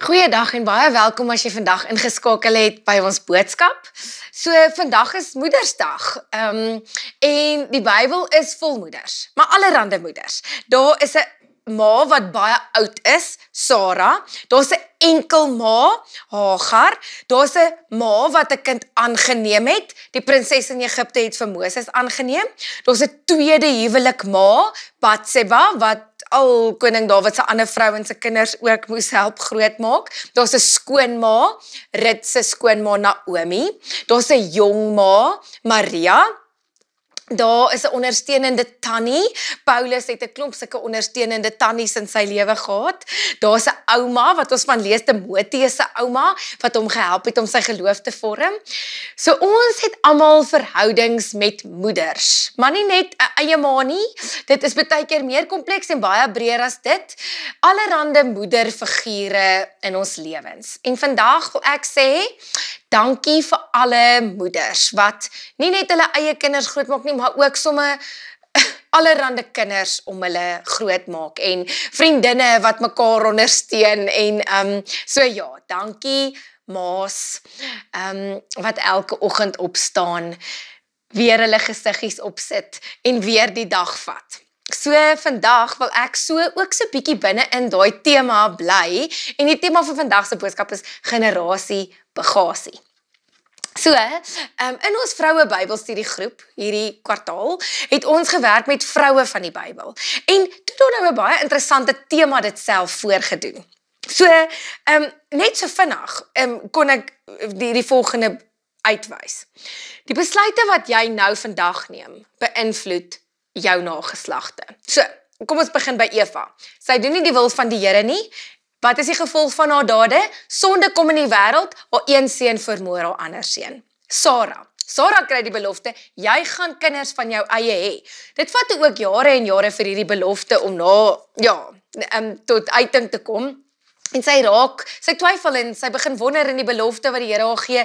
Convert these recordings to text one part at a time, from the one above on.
Goeiedag en baie welkom as jy vandag ingeskakel het by ons boodskap. So vandag is Moedersdag. En die Bybel is vol moeders, maar allerhande moeders. Daar is 'n ma wat baie oud is, Sara. Daar's 'n enkel ma, Hagar. Daar's 'n ma wat 'n kind aangeneem het. Die prinses in Egipte het vir Moses aangeneem. Daar's 'n tweede huwelik ma, Batseba, wat al koning Dawid se ander vrouens se kinders ook moes help grootmaak. Daar's 'n skoonma, Rut se skoonma Naomi. Daar's 'n jong ma, Maria. Daar is 'n ondersteunende tannie. Paulus het 'n klomp sulke ondersteunende tannies in sy lewe gehad. Daar's 'n ouma wat ons van lees, Timoteus se ouma wat hom gehelp het om sy geloof te vorm. So ons het almal verhoudings met moeders, maar nie net 'n eie ma nie. Dit is baie keer meer kompleks en baie breër as dit. Allerhande moederfigure in ons lewens. En vandag wil ek sê dankie vir alle moeders wat nie net hulle eie kinders grootmaak nie, maar ook somme allerhande kinders om hulle grootmaak en vriendinne wat mekaar ondersteun en so ja, dankie ma's wat elke oggend opstaan, weer hulle gesiggies opsit en weer die dag vat. So vandag wil ek ook so bietjie binne in daai tema bly en die tema van vandag se boodskap is generasie bagasie. So, in ons vroue Bybelstudiegroep hierdie kwartaal het ons gewerk met vroue van die Bybel. En toe het nou 'n baie interessante tema dit self voorgedoen. So, net so vinnig kon ek die volgende uitwys. Die besluite wat jy nou vandag neem, beïnvloed jou nageslagte. So, kom ons begin by Eva. Sy doen nie die wil van die Here nie. Wat is die gevolg van haar dade? Sonde kom in die wêreld, haar een seun vermoor haar ander seun. Sara kry die belofte, jy gaan kinders van jou eie hê. Dit vat ook jare en jare vir hierdie belofte om tot uiting te kom. En sy twyfel en sy begin wonder in die belofte wat die Here haar gee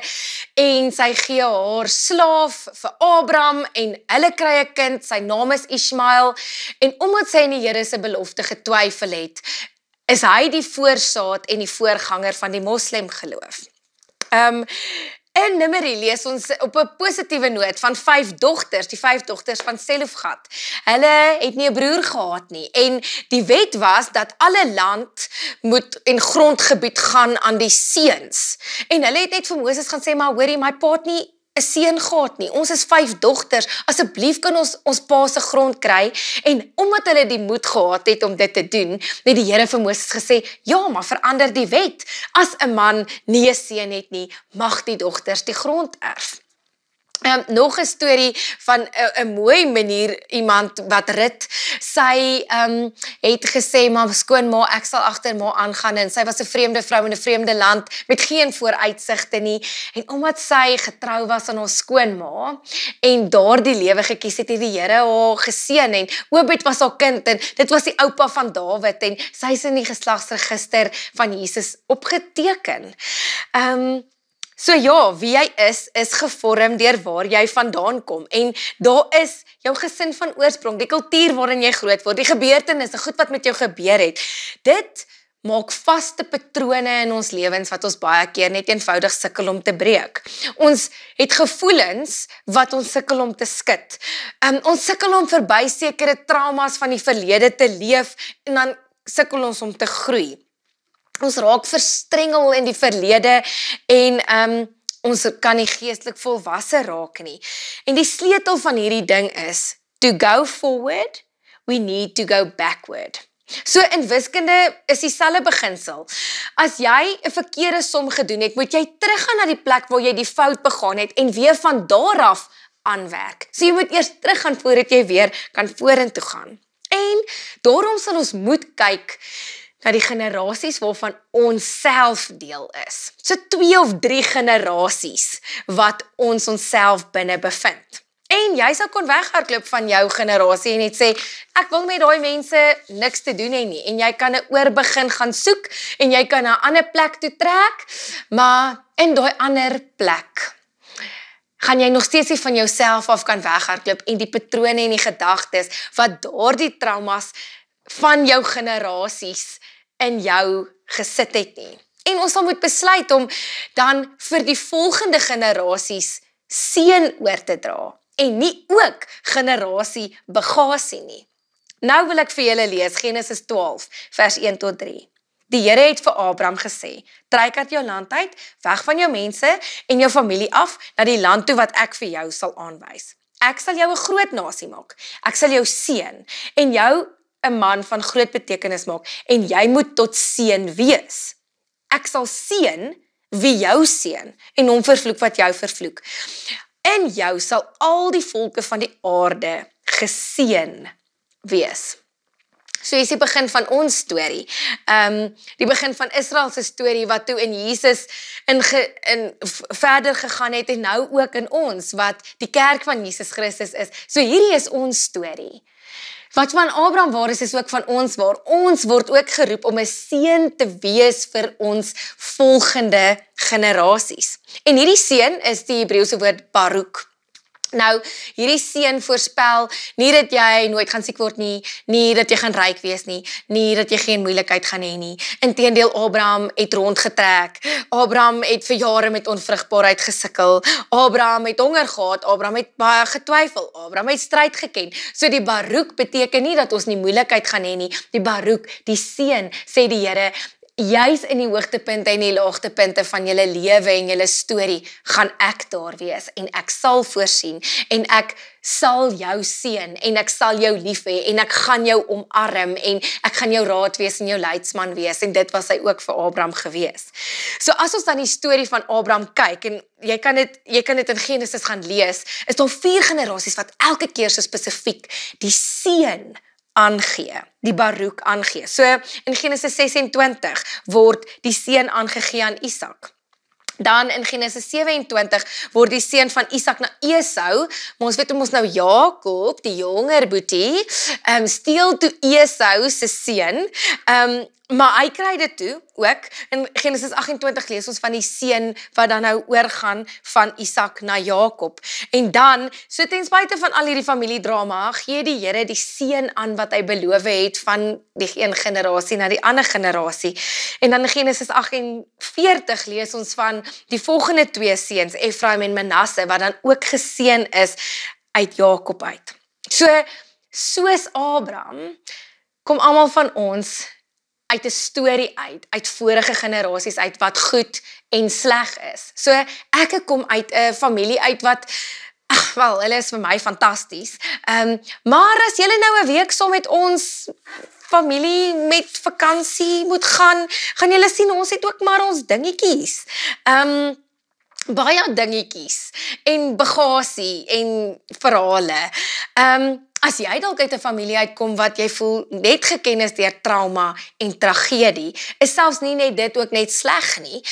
en sy gee haar slaaf vir Abraham en hulle kry 'n kind, sy naam is Ismael en omdat sy in die Here se belofte getwyfel het, is hy die voorsaat en die voorganger van die moslim geloof. In Numeri lees ons op 'n positiewe noot van 5 dogters, die 5 dogters van Selofgad. Hulle het nie 'n broer gehad nie en die wet was dat alle land moet en grondgebied gaan aan die seuns. En hulle het net vir Moses gaan sê, maar hoorie, my pa het nie 'n seun gehad nie. Ons is 5 dogters. Asseblief kan ons pa se grond kry. En omdat hulle die moed gehad het om dit te doen, het die Here vir Moses gesê, ja, maar verander die wet. As 'n man nie 'n seun het nie, mag die dogters die grond erf. Nog 'n storie van 'n mooi manier, iemand wat Rut, sy het gesê, maar skoonma, ek sal agter ma aangaan en sy was 'n vreemde vrou in 'n vreemde land met geen vooruitsigte nie en omdat sy getrou was aan haar skoonma en daardie lewe gekies het, die Here haar geseën en Obed was haar kind en dit was die oupa van Dawid en sy is in die geslagsregister van Jesus opgeteken. So ja, wie jy is gevorm deur waar jy vandaan kom en daar is jou gesin van oorsprong, die kultuur waarin jy groot word, die gebeurtenisse, goed wat met jou gebeur het. Dit maak vaste patrone in ons lewens wat ons baie keer net eenvoudig sukkel om te breek. Ons het gevoelens wat ons sukkel om te skud. Ons sukkel om verby sekere traumas van die verlede te leef en dan sukkel ons om te groei. Ons raak verstrengel in die verlede en ons kan nie geestelik volwasse raak nie. En die sleutel van hierdie ding is, to go forward, we need to go backward. So in wiskunde is dieselfde beginsel. As jy 'n verkeerde som gedoen het, moet jy teruggaan na die plek waar jy die fout begaan het en weer van daar af aanwerk. So jy moet eers teruggaan voordat jy weer kan vorentoe gaan. En daarom sal ons moet kyk na die generasies waarvan ons self deel is. So 2 of 3 generasies wat ons onsself binne bevind. En jy sou kon weghardloop van jou generasie en net sê, ek wil met daai mense niks te doen hê nie. En jy kan 'n oor begin gaan soek en jy kan na 'n ander plek toe trek, maar in daai ander plek gaan jy nog steeds nie van jouself af kan weghardloop en die patrone en die gedagtes wat daardie traumas van jou generasies in jou gesit het nie. En ons sal moet besluit om dan vir die volgende generasies seën oor te dra en nie ook generasie bagasie nie. Nou wil ek vir julle lees Genesis 12 vers 1 tot 3. Die Here het vir Abraham gesê, trek uit jou land uit, weg van jou mense en jou familie af, na die land toe wat ek vir jou sal aanwys. Ek sal jou 'n groot nasie maak, ek sal jou seën en jou 'n man van groot betekenis maak en jy moet tot seën wees. Ek sal seën wie jou seën en hom vervloek wat jou vervloek. In jou sal al die volke van die aarde geseën wees. So is die begin van ons storie. Die begin van Israel se storie wat toe in Jesus verder gegaan het en nou ook in ons wat die kerk van Jesus Christus is. So hierdie is ons storie. Wat van Abraham waar is ook van ons waar. Ons word ook geroep om 'n seën te wees vir ons volgende generasies. En hierdie seën is die Hebreëse woord Baruch. Nou, hierdie seën voorspel nie dat jy nooit gaan siek word nie, nie dat jy gaan ryk wees nie, nie dat jy geen moeilikheid gaan hê nie. Inteendeel, Abraham het rondgetrek. Abraham het vir jare met onvrugbaarheid gesukkel. Abraham het honger gehad. Abraham het baie getwyfel. Abraham het stryd geken. So die Baruch beteken nie dat ons nie moeilikheid gaan hê nie. Die Baruch, die seën, sê die Here, juis in die hoogtepunte en die laagtepunte van julle lewe en julle storie gaan ek daar wees en ek sal voorsien en ek sal jou seën en ek sal jou lief hê en ek gaan jou omarm en ek gaan jou raad wees en jou leidsman wees en dit was hy ook vir Abraham gewees. So as ons dan die storie van Abraham kyk en jy kan dit in Genesis gaan lees, is daar 4 generasies wat elke keer so spesifiek die seën aangee, die Baruch aangee. So in Genesis 26 word die seën aangegee aan Isak. Dan in Genesis 27 word die seën van Isak na Esau, maar ons weet ons nou Jakob, die jonger boetie, steel toe Esau se seën, maar hy kry dit toe ook. In Genesis 28 lees ons van die seën wat dan nou oorgaan van Isak na Jakob. En dan, so ten spyte van al hierdie familiedrama, gee die Here die seën aan wat hy beloof het van die een generasie na die ander generasie. En dan in Genesis 48 lees ons van die volgende 2 seuns, Efraim en Manasse, wat dan ook geseën is uit Jakob uit. So, soos Abraham, kom almal van ons uit 'n storie uit vorige generasies uit wat goed en sleg is. So ek kom uit 'n familie uit wat, wel, hulle is vir my fantasties. Maar as julle nou 'n week saam met ons familie met vakansie moet gaan julle sien ons het ook maar ons dingetjies. Baie dingetjies en bagasie en verhale. As jy dalk uit 'n familie uitkom wat jy voel net geken is deur trauma en tragedie, is selfs nie net dit ook net sleg nie.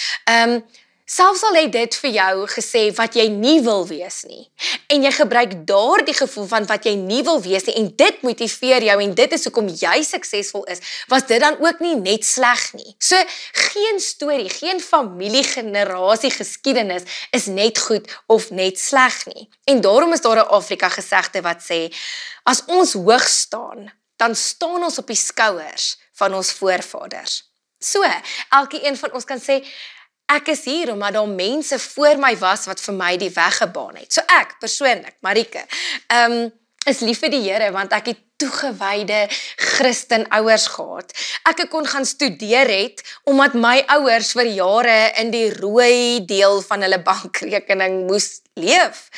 Selfs al het dit vir jou gesê wat jy nie wil wees nie. En jy gebruik daardie gevoel van wat jy nie wil wees nie en dit motiveer jou en dit is hoekom jy suksesvol is, was dit dan ook nie net sleg nie. So geen storie, geen familiegenerasie geskiedenis is net goed of net sleg nie. En daarom is daar 'n Afrika gesegde wat sê, as ons hoog staan, dan staan ons op die skouers van ons voorvaders. So, elke een van ons kan sê, ek is hier omdat daar mense voor my was wat vir my die weg gebaan het. So ek, persoonlik, Marike, is lief vir die Here want ek het toegewyde Christen ouers gehad. Ek kon gaan studeer het omdat my ouers vir jare in die rooi deel van hulle bankrekening moes leef.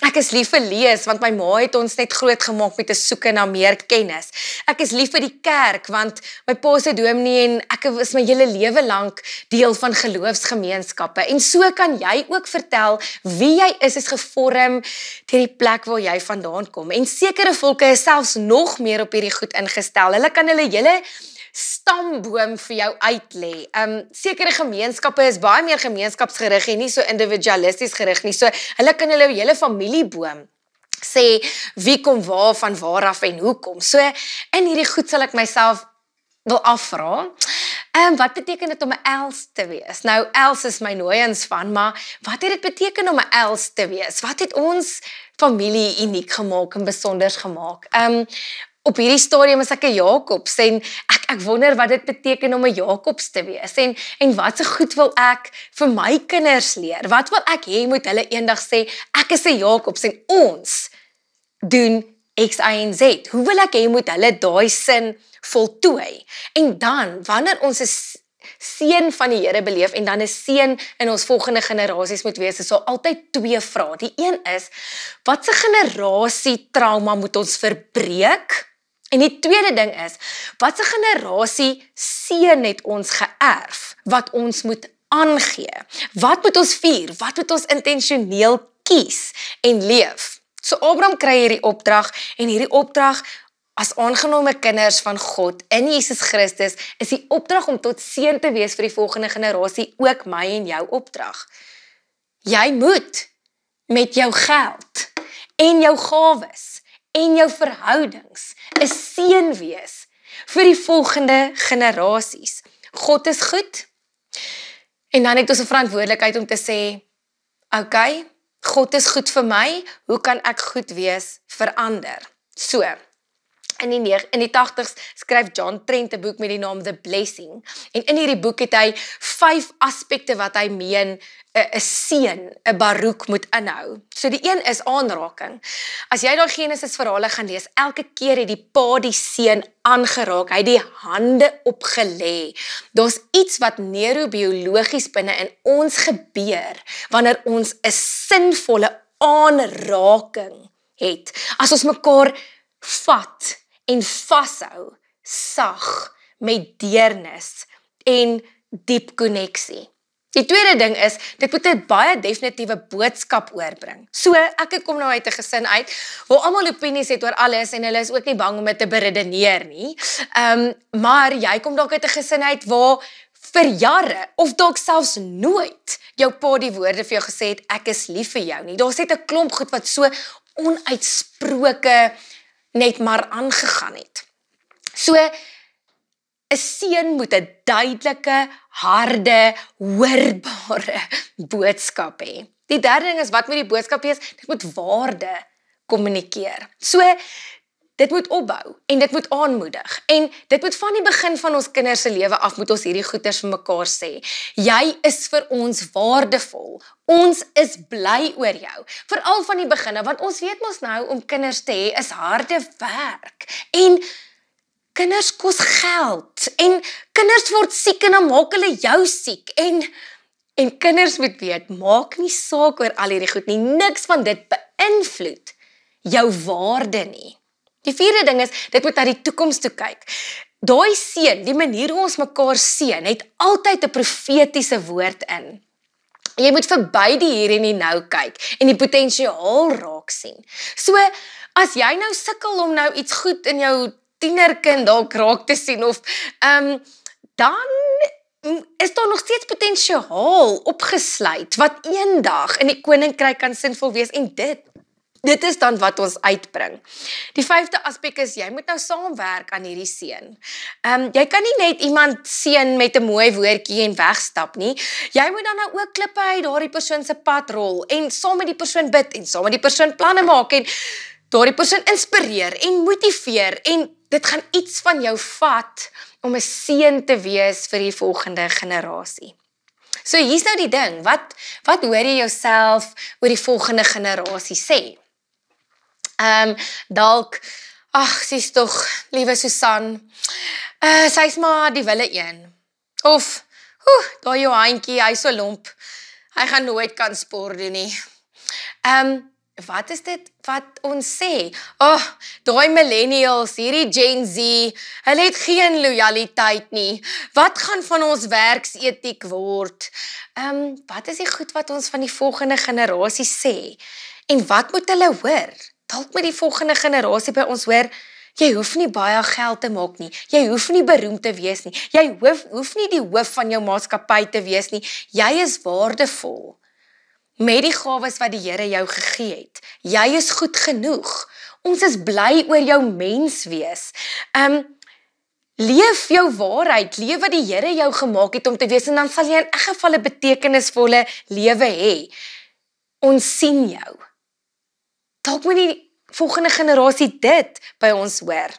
Ek is lief vir lees, want my ma het ons net groot gemaak met 'n soeke na meer kennis. Ek is lief vir die kerk, want my pa is 'n dominee en ek was my hele lewe lank deel van geloofsgemeenskappe. En so kan jy ook vertel wie jy is gevorm deur die plek waar jy vandaan kom. En sekere volke is selfs nog meer op hierdie goed ingestel. Hulle kan hulle hele stamboom vir jou uitlê. Sekere gemeenskappe is baie meer gemeenskapsgerig en nie so individualisties gerig nie. So hulle kan hulle hele familieboom sê wie kom waar van waar af en hoekom. So in hierdie goed sal ek myself wil afvra. Wat beteken dit om 'n els te wees? Nou, els is my nooiens van, maar wat het dit beteken om 'n els te wees? Wat het ons familie uniek gemaak en besonders gemaak? Op hierdie stadium is ek 'n Jakobs en ek wonder wat dit beteken om 'n Jakobs te wees en wat se goed wil ek vir my kinders leer? Wat wil ek hê moet hulle eendag sê ek is 'n Jakobs en ons doen X, Y en Z? Hoe wil ek hê moet hulle daai sin voltooi? En dan wanneer ons 'n seën van die Here beleef en dan 'n seën in ons volgende generasies moet wees, is daar altyd twee vrae. Die een is, wat se generasie trauma moet ons verbreek? En die tweede ding is, wat se generasie seën het ons geërf wat ons moet aangee? Wat moet ons vier? Wat moet ons intentioneel kies en leef? So Abraham kry hierdie opdrag en hierdie opdrag as aangenome kinders van God in Jesus Christus is die opdrag om tot seën te wees vir die volgende generasie ook my en jou opdrag. Jy moet met jou geld en jou gawes en jou verhoudings 'n seën wees vir die volgende generasies. God is goed. En dan het ons 'n verantwoordelikheid om te sê, okay, God is goed vir my, hoe kan ek goed wees vir ander? So, in die 80s skryf John Trent 'n boek met die naam The Blessing. En in hierdie boek het hy 5 aspekte wat hy meen 'n seën, 'n baroek moet inhou. So die een is aanraking. As jy daai Genesis verhale gaan lees, elke keer het die pa die seun aangeraak, hy het die hande opgelê. Daar's iets wat neurobiologies binne in ons gebeur wanneer ons 'n sinvolle aanraking het. As ons mekaar vat en vashou, sag, met deernis en diep koneksie. Die tweede ding is, dit moet 'n baie definitiewe boodskap oorbring. So, ek kom nou uit 'n gesin uit, waar almal opinies het oor alles, en hulle is ook nie bang om dit te beredeneer nie. Maar jy kom dalk uit 'n gesin uit, waar vir jare, of dalk selfs nooit, jou pa die woorde vir jou gesê het, ek is lief vir jou nie. Daar's net 'n klomp goed wat so onuitsproke net maar aangegaan het. So, 'n seun moet 'n duidelike, harde, hoorbare boodskap hê. Die derde ding is, wat moet die boodskap wees? Dit moet waarde kommunikeer. So, dit moet opbou en dit moet aanmoedig. En dit moet van die begin van ons kinders se lewe af moet ons hierdie goeders vir mekaar sê. Jy is vir ons waardevol. Ons is bly oor jou. Veral van die begin, want ons weet mos nou om kinders te hê is harde werk. En kinders kos geld. En kinders word siek en dan maak hulle jou siek. En kinders moet weet, maak nie saak oor al hierdie goed nie. Niks van dit beïnvloed jou waarde nie. Die vierde ding is, dit moet na die toekoms toe kyk. Daai seën, die manier hoe ons mekaar seën, het altyd 'n profetiese woord in. Jy moet verby die hier en die nou kyk en die potensiaal raak sien. So, as jy nou sukkel om nou iets goed in jou tienerkind dalk raak te sien, of dan is daar nog steeds potensiaal opgesluit, wat eendag in die koninkryk kan sinvol wees, en dit is dan wat ons uitbring. Die 5de aspek is, jy moet nou saamwerk aan hierdie seën. Jy kan nie net iemand seën met 'n mooi woordjie en wegstap nie. Jy moet dan nou ook klippe uit daardie persoon se pad rol, en saam met die persoon bid, en saam met die persoon planne maak, en daardie persoon inspireer, en motiveer, en dit gaan iets van jou vat, om 'n seën te wees vir die volgende generasie. So hier's nou die ding, wat hoor jy jouself oor die volgende generasie sê? Dalk, sy's tog, liewe Susan, sy's maar die wille een. Of, daai Johankie, hy's so lomp, hy gaan nooit kan sport doen nie. Wat is dit wat ons sê? Daai millennials, hierdie Gen Z, hulle het geen lojaliteit nie. Wat gaan van ons werksetiek word? Wat is die goed wat ons van die volgende generasie sê? En wat moet hulle hoor? Dalk moet die volgende generasie by ons hoor, Jy hoef nie baie geld te maak nie. Jy hoef nie beroemd te wees nie. Jy hoef nie die hoof van jou maatskappy te wees nie. Jy is waardevol. Met die gawes wat die Here jou gegee het. Jy is goed genoeg. Ons is bly oor jou mens wees. Leef jou waarheid, leef wat die Here jou gemaak het om te wees, en dan sal jy in elk geval 'n betekenisvolle lewe hê. Ons sien jou. Dalk moet die volgende generasie dit by ons hoor.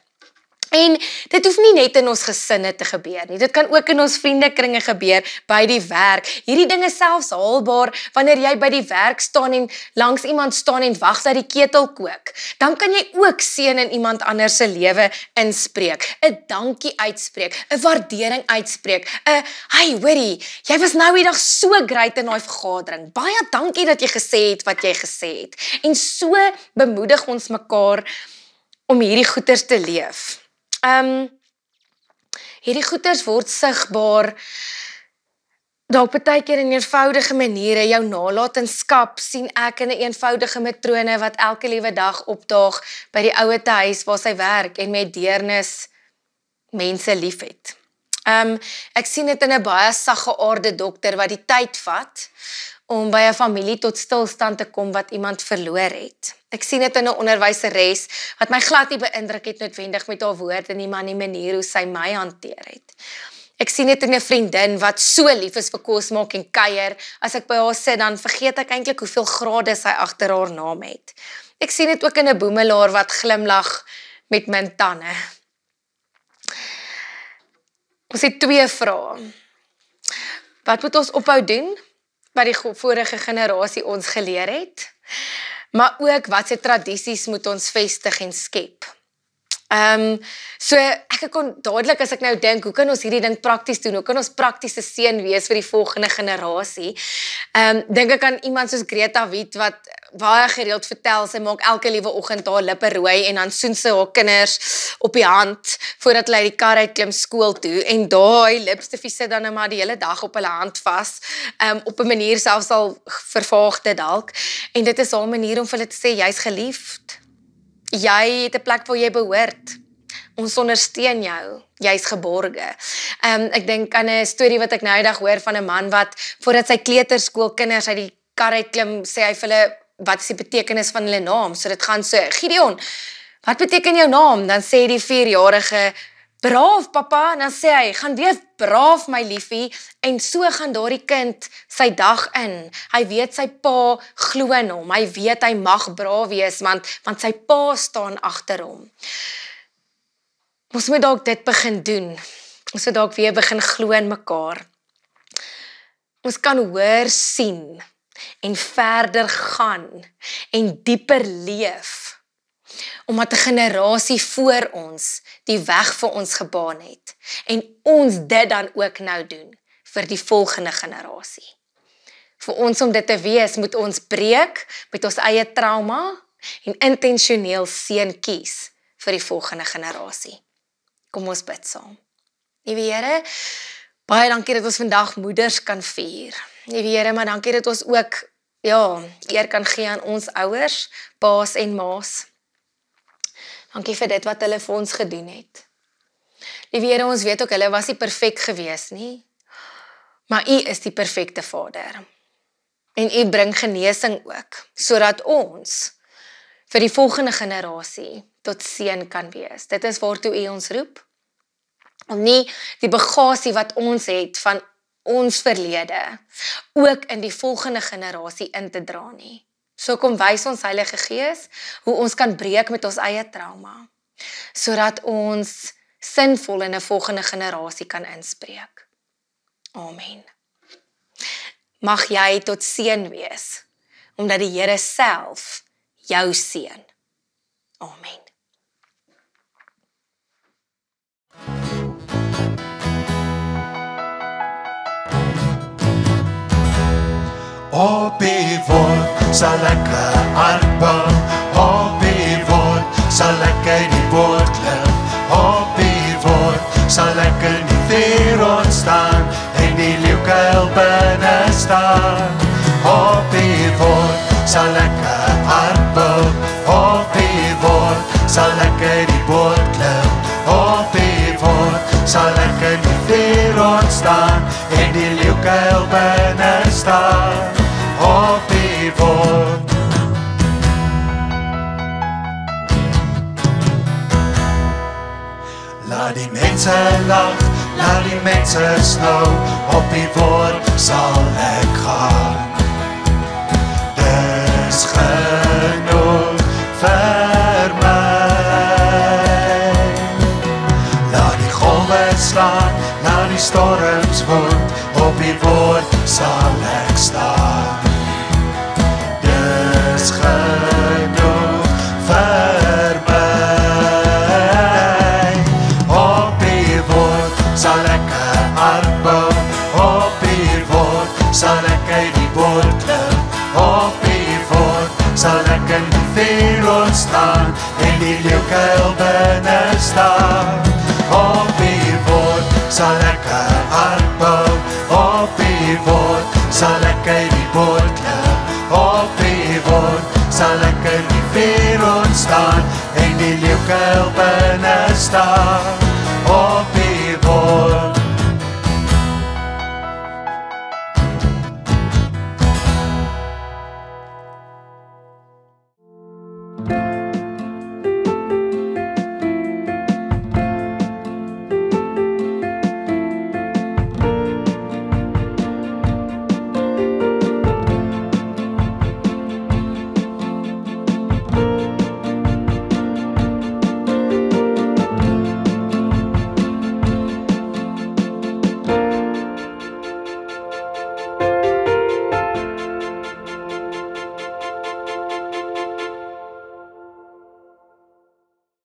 En dit hoef nie net in ons gesinne te gebeur nie. Dit kan ook in ons vriendekringe gebeur, by die werk. Hierdie ding is selfs haalbaar wanneer jy by die werk staan en langs iemand staan en wag dat die ketel kook. Dan kan jy ook seën in iemand anders se lewe inspreek. 'n Dankie uitspreek, 'n waardering uitspreek. 'n Hey, hoorie, jy was nou die dag so great in daai vergadering. Baie dankie dat jy gesê het wat jy gesê het. En so bemoedig ons mekaar om hierdie goeders te leef. Hierdie goeders word sigbaar dalk partykeer in eenvoudige maniere. Jou nalatenskap sien ek in 'n eenvoudige matrone wat elke liewe dag opdaag by die ouete huis waar sy werk en met deernis mense liefhet. Ek sien dit in 'n baie saggeaarde dokter wat die tyd vat om by 'n familie tot stilstand te kom wat iemand verloor het. Ek sien dit in 'n onderwyseres wat my glad nie beïndruk het noodwendig met haar woorde nie, maar in die manier hoe sy my hanteer het. Ek sien dit in 'n vriendin wat so lief is vir kos maak en kuier. As ek by haar sit, dan vergeet ek eintlik hoeveel grade sy agter haar naam het. Ek sien dit ook in 'n boemelaar wat glimlag met min tande. Ons het 2 vrae. Wat moet ons ophou doen wat die vorige generasie ons geleer het? Maar ook watse tradisies moet ons vestig en skep? So ek kon dadelik as ek nou dink, hoe kan ons hierdie ding prakties doen? Hoe kan ons praktiese seën wees vir die volgende generasie? Dink ek aan iemand soos Greta Wit wat baie gereeld vertel, sy maak elke liewe oggend haar lippe rooi en dan soen sy haar kinders op die hand voordat hulle uit die kar uitklim skool toe, en daai lipstifie sit dan nou maar die hele dag op hulle hand vas, op 'n manier selfs al vervaag dit dalk, en dit is haar manier om vir hulle te sê, jy's geliefd. Jy het 'n plek waar jy behoort. Ons ondersteun jou. Jy's geborge. Ek dink aan 'n storie wat ek nou die dag hoor van 'n man wat voordat sy kleuterskoolkinders uit die kar uitklim, sê hy vir hulle, wat is die betekenis van hulle naam? So dit gaan so, Gideon, wat beteken jou naam? Dan sê die 4-jarige, braaf papa, en dan sê hy, gaan wees braaf my liefie, en so gaan daardie kind sy dag in. Hy weet sy pa glo in hom, hy weet hy mag braaf wees, want sy pa staan agter hom. Ons moet dalk dit begin doen. Ons moet dalk weer begin glo in mekaar. Ons kan hoor sien en verder gaan en dieper leef, omdat 'n generasie voor ons die weg vir ons gebaan het, en ons dit dan ook nou doen vir die volgende generasie. Vir ons om dit te wees, moet ons breek met ons eie trauma en intentioneel seën kies vir die volgende generasie. Kom ons bid saam. Liewe Here, baie dankie dat ons vandag moeders kan vier. Liewe Here, maar dankie dat ons ook eer kan gee aan ons ouers, paas en maas. Dankie vir dit wat hulle vir ons gedoen het. Liewe Here, ons weet ook hulle was nie perfek gewees nie, maar U is die perfekte Vader. En U bring genesing ook, sodat ons vir die volgende generasie tot seën kan wees. Dit is waartoe U ons roep, om nie die bagasie wat ons het van ons verlede ook in die volgende generasie in te dra nie. So kom wys ons Heilige Gees hoe ons kan breek met ons eie trauma, sodat ons sinvol in 'n volgende generasie kan inspreek. Amen. Mag jy tot seën wees, omdat die Here self jou seën. Amen. Op die woord sal ek 'n armband, op die woord sal ek in die woord klim, op die woord sal ek in die vuur ontstaan, en die leeukuil binne staan. Op die woord sal ek 'n armband, op die woord sal ek in die woord klim, ontstaan en die leeukuil binne staan op die woord. Laat die mense lag, laat die mense snou, op die woord sal ek gaan. Dis genoeg vir my. Laat die golwe slaan, laat die storms woed, op die woord sal ek staan. Dis genoeg vir my. Op die woord sal ek 'n ark bou, op die woord sal ek uit die boot klim, op die woord sal ek in die vuur ontstaan en die leeukuil binne staan. Op die woord sal ek 'n ark bou, op die woord sal ek uit die boot klim, op die woord sal ek in die vuur ontstaan en die leeukuil binne staan.